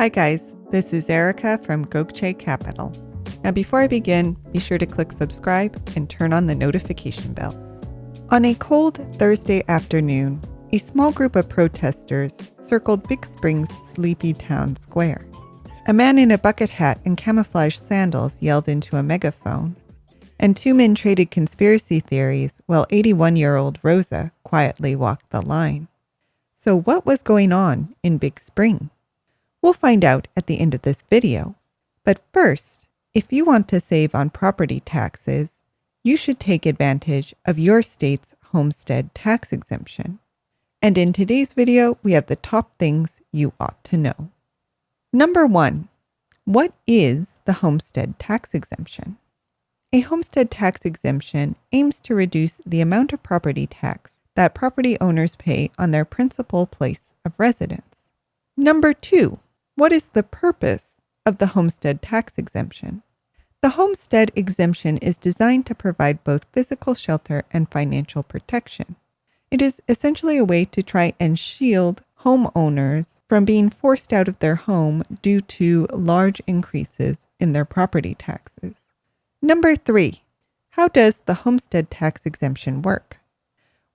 Hi guys, this is Erica from Gokche Capital. Now before I begin, be sure to click subscribe and turn on the notification bell. On a cold Thursday afternoon, a small group of protesters circled Big Spring's sleepy town square. A man in a bucket hat and camouflage sandals yelled into a megaphone, and two men traded conspiracy theories while 81-year-old Rosa quietly walked the line. So what was going on in Big Spring? We'll find out at the end of this video. But first, if you want to save on property taxes, you should take advantage of your state's homestead tax exemption. And in today's video, we have the top things you ought to know. Number 1, what is the homestead tax exemption? A homestead tax exemption aims to reduce the amount of property tax that property owners pay on their principal place of residence. Number 2, what is the purpose of the homestead tax exemption? The homestead exemption is designed to provide both physical shelter and financial protection. It is essentially a way to try and shield homeowners from being forced out of their home due to large increases in their property taxes. Number 3, how does the homestead tax exemption work?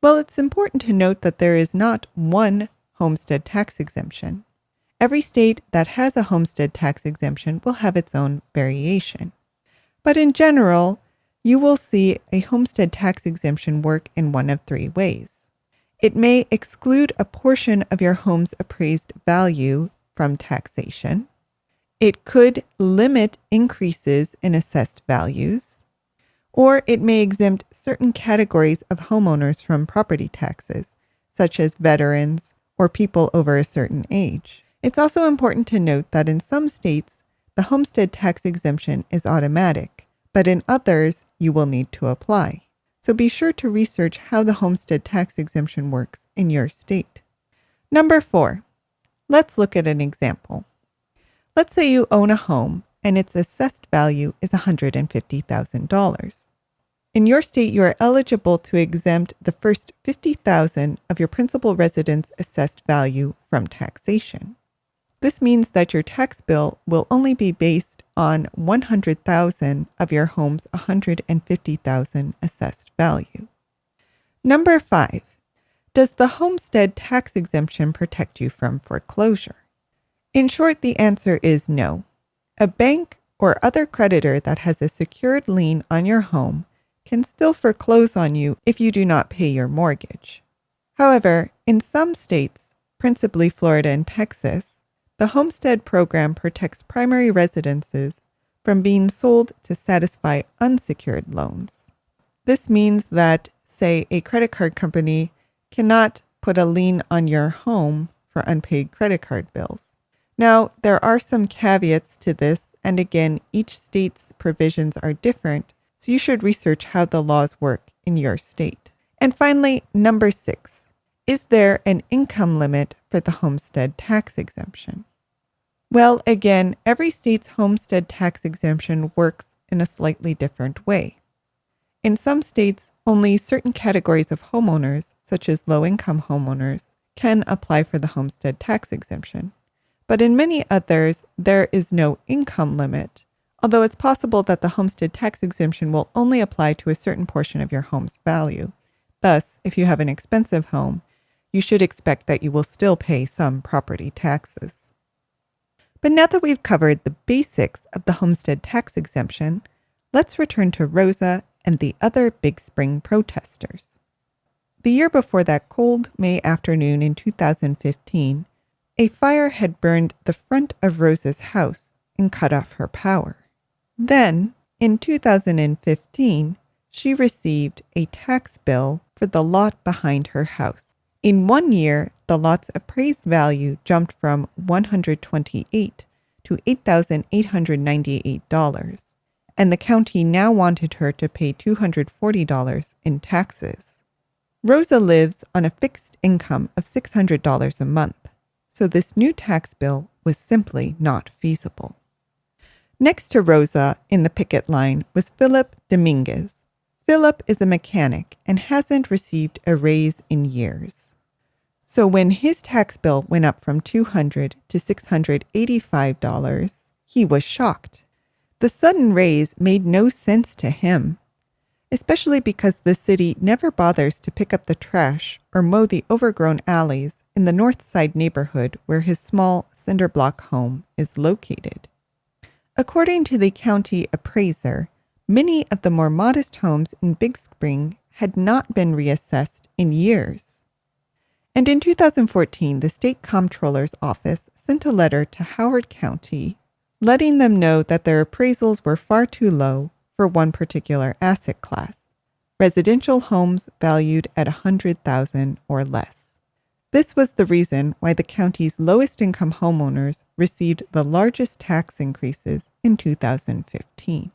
Well, it's important to note that there is not one homestead tax exemption. Every state that has a homestead tax exemption will have its own variation. But in general, you will see a homestead tax exemption work in one of 3 ways. It may exclude a portion of your home's appraised value from taxation. It could limit increases in assessed values, or it may exempt certain categories of homeowners from property taxes, such as veterans or people over a certain age. It's also important to note that in some states, the homestead tax exemption is automatic, but in others, you will need to apply. So be sure to research how the homestead tax exemption works in your state. Number 4, let's look at an example. Let's say you own a home and its assessed value is $150,000. In your state, you are eligible to exempt the first $50,000 of your principal residence assessed value from taxation. This means that your tax bill will only be based on $100,000 of your home's $150,000 assessed value. Number 5, does the homestead tax exemption protect you from foreclosure? In short, the answer is no. A bank or other creditor that has a secured lien on your home can still foreclose on you if you do not pay your mortgage. However, in some states, principally Florida and Texas, the homestead program protects primary residences from being sold to satisfy unsecured loans. This means that, say, a credit card company cannot put a lien on your home for unpaid credit card bills. Now, there are some caveats to this, and again, each state's provisions are different, so you should research how the laws work in your state. And finally, number 6, is there an income limit for the homestead tax exemption? Well, again, every state's homestead tax exemption works in a slightly different way. In some states, only certain categories of homeowners, such as low-income homeowners, can apply for the homestead tax exemption. But in many others, there is no income limit, although it's possible that the homestead tax exemption will only apply to a certain portion of your home's value. Thus, if you have an expensive home, you should expect that you will still pay some property taxes. But now that we've covered the basics of the homestead tax exemption, let's return to Rosa and the other Big Spring protesters. The year before that cold May afternoon in 2015, a fire had burned the front of Rosa's house and cut off her power. Then, in 2015, she received a tax bill for the lot behind her house. In 1 year, the lot's appraised value jumped from $128 to $8,898, and the county now wanted her to pay $240 in taxes. Rosa lives on a fixed income of $600 a month, so this new tax bill was simply not feasible. Next to Rosa in the picket line was Philip Dominguez. Philip is a mechanic and hasn't received a raise in years. So when his tax bill went up from $200 to $685, he was shocked. The sudden raise made no sense to him, especially because the city never bothers to pick up the trash or mow the overgrown alleys in the North Side neighborhood where his small cinder block home is located. According to the county appraiser, many of the more modest homes in Big Spring had not been reassessed in years. And in 2014, the state comptroller's office sent a letter to Howard County letting them know that their appraisals were far too low for one particular asset class, residential homes valued at $100,000 or less. This was the reason why the county's lowest income homeowners received the largest tax increases in 2015.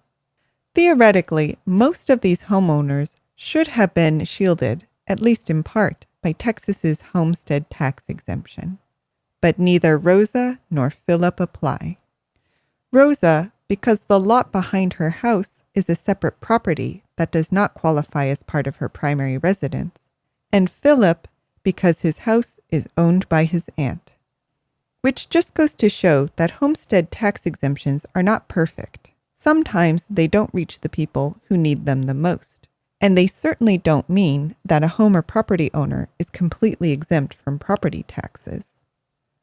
Theoretically, most of these homeowners should have been shielded, at least in part, by Texas's Homestead tax exemption. But neither Rosa nor Philip apply. Rosa, because the lot behind her house is a separate property that does not qualify as part of her primary residence, and Philip, because his house is owned by his aunt. Which just goes to show that homestead tax exemptions are not perfect. Sometimes they don't reach the people who need them the most. And they certainly don't mean that a home or property owner is completely exempt from property taxes.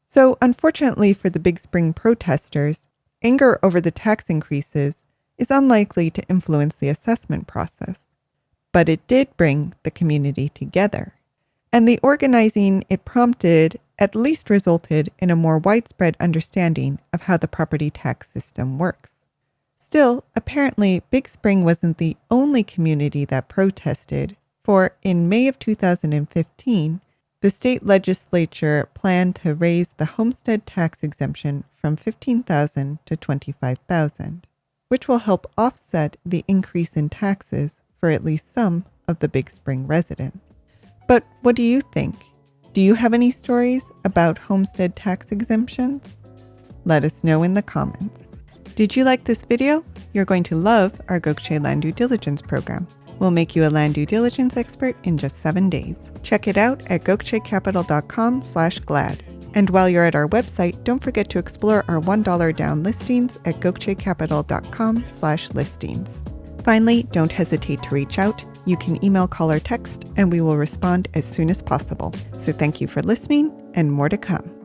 So unfortunately for the Big Spring protesters, anger over the tax increases is unlikely to influence the assessment process. But it did bring the community together. And the organizing it prompted at least resulted in a more widespread understanding of how the property tax system works. Still, apparently, Big Spring wasn't the only community that protested, for in May of 2015, the state legislature planned to raise the homestead tax exemption from $15,000 to $25,000, which will help offset the increase in taxes for at least some of the Big Spring residents. But what do you think? Do you have any stories about homestead tax exemptions? Let us know in the comments. Did you like this video? You're going to love our Gokce Land Due Diligence program. We'll make you a land due diligence expert in just 7 days. Check it out at gokcecapital.com/glad. And while you're at our website, don't forget to explore our $1 down listings at gokcecapital.com/listings. Finally, don't hesitate to reach out. You can email, call, or text, and we will respond as soon as possible. So thank you for listening, and more to come.